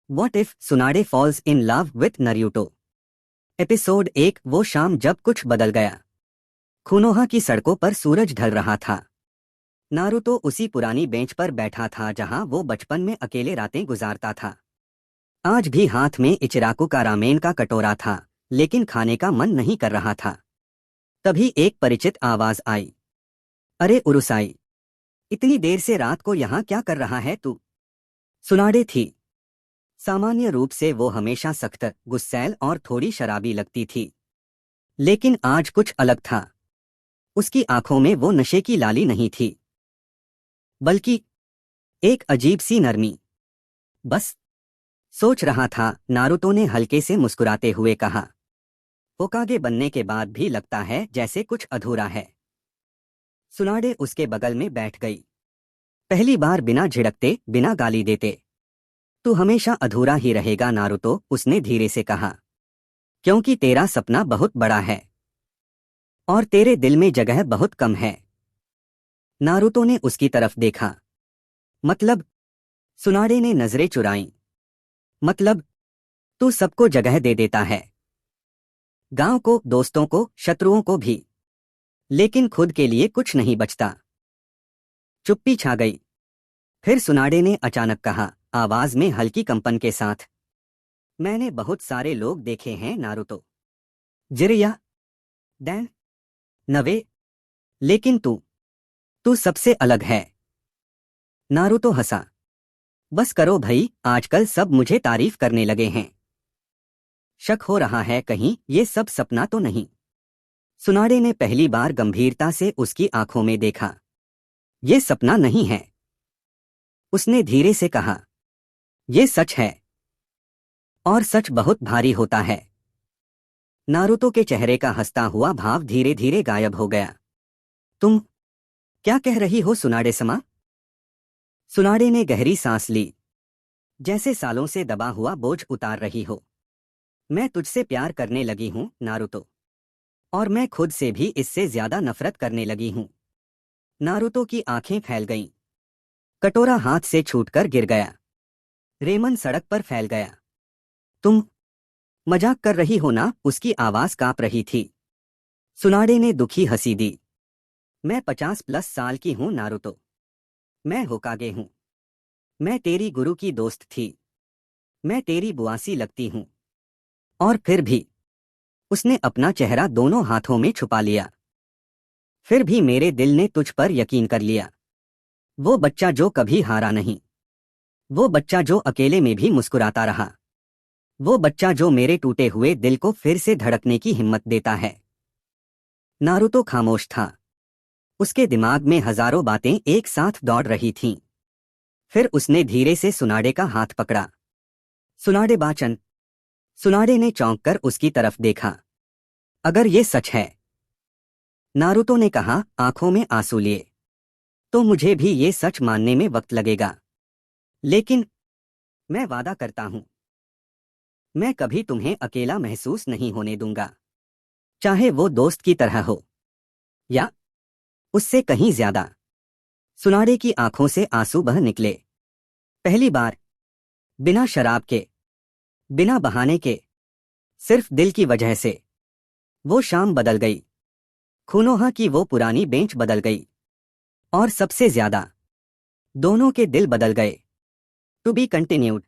What if सुनाडे falls in love with Naruto? Episode 1। वो शाम जब कुछ बदल गया। खुनोहा की सड़कों पर सूरज ढल रहा था। नारुतो उसी पुरानी बेंच पर बैठा था जहां वो बचपन में अकेले रातें गुजारता था। आज भी हाथ में इचिराकु का रामेन का कटोरा था, लेकिन खाने का मन नहीं कर रहा था। तभी एक परिचित आवाज आई। अरे उरुसाई, इतनी देर से रात को यहाँ क्या कर रहा है तू? सुनाडे थी। सामान्य रूप से वो हमेशा सख्त, गुस्सैल और थोड़ी शराबी लगती थी, लेकिन आज कुछ अलग था। उसकी आंखों में वो नशे की लाली नहीं थी, बल्कि एक अजीब सी नरमी। बस सोच रहा था, नारुतो ने हल्के से मुस्कुराते हुए कहा। होकागे बनने के बाद भी लगता है जैसे कुछ अधूरा है। सुनाडे उसके बगल में बैठ गई। पहली बार बिना झिड़कते, बिना गाली देते। तू हमेशा अधूरा ही रहेगा नारुतो, उसने धीरे से कहा, क्योंकि तेरा सपना बहुत बड़ा है और तेरे दिल में जगह बहुत कम है। नारुतो ने उसकी तरफ देखा। मतलब? सुनाडे ने नजरें चुराईं। मतलब, तू सबको जगह दे देता है, गांव को, दोस्तों को, शत्रुओं को भी, लेकिन खुद के लिए कुछ नहीं बचता। चुप्पी छा गई। फिर सुनाडे ने अचानक कहा, आवाज में हल्की कंपन के साथ, मैंने बहुत सारे लोग देखे हैं नारुतो, जिरिया, डैन, नवे, लेकिन तू सबसे अलग है। नारुतो हंसा। बस करो भई, आजकल सब मुझे तारीफ करने लगे हैं। शक हो रहा है कहीं ये सब सपना तो नहीं? सुनाडे ने पहली बार गंभीरता से उसकी आंखों में देखा। ये सपना नहीं है, उसने धीरे से कहा। ये सच है, और सच बहुत भारी होता है। नारुतो के चेहरे का हंसता हुआ भाव धीरे धीरे गायब हो गया। तुम क्या कह रही हो सुनाडे समा? सुनाडे ने गहरी सांस ली, जैसे सालों से दबा हुआ बोझ उतार रही हो। मैं तुझसे प्यार करने लगी हूं नारुतो, और मैं खुद से भी इससे ज्यादा नफरत करने लगी हूं। नारुतो की आंखें फैल गईं। कटोरा हाथ से छूटकर गिर गया। रेमन सड़क पर फैल गया। तुम मजाक कर रही हो ना? उसकी आवाज कांप रही थी। सुनाडे ने दुखी हंसी दी। मैं 50+ साल की हूं नारुतो। मैं होकागे हूं। मैं तेरी गुरु की दोस्त थी। मैं तेरी बुआसी लगती हूं। और फिर भी, उसने अपना चेहरा दोनों हाथों में छुपा लिया। फिर भी मेरे दिल ने तुझ पर यकीन कर लिया। वो बच्चा जो कभी हारा नहीं। वो बच्चा जो अकेले में भी मुस्कुराता रहा। वो बच्चा जो मेरे टूटे हुए दिल को फिर से धड़कने की हिम्मत देता है। नारुतो खामोश था। उसके दिमाग में हजारों बातें एक साथ दौड़ रही थीं। फिर उसने धीरे से सुनाडे का हाथ पकड़ा। सुनाडे बाचन। सुनाडे ने चौंक कर उसकी तरफ देखा। अगर ये सच है, नारुतो ने कहा, आंखों में आंसू लिए, तो मुझे भी ये सच मानने में वक्त लगेगा। लेकिन मैं वादा करता हूं, मैं कभी तुम्हें अकेला महसूस नहीं होने दूंगा, चाहे वो दोस्त की तरह हो या उससे कहीं ज्यादा। सुनाडे की आंखों से आंसू बह निकले। पहली बार, बिना शराब के, बिना बहाने के, सिर्फ दिल की वजह से। वो शाम बदल गई। खुनोहा की वो पुरानी बेंच बदल गई। और सबसे ज्यादा, दोनों के दिल बदल गए। To be continued.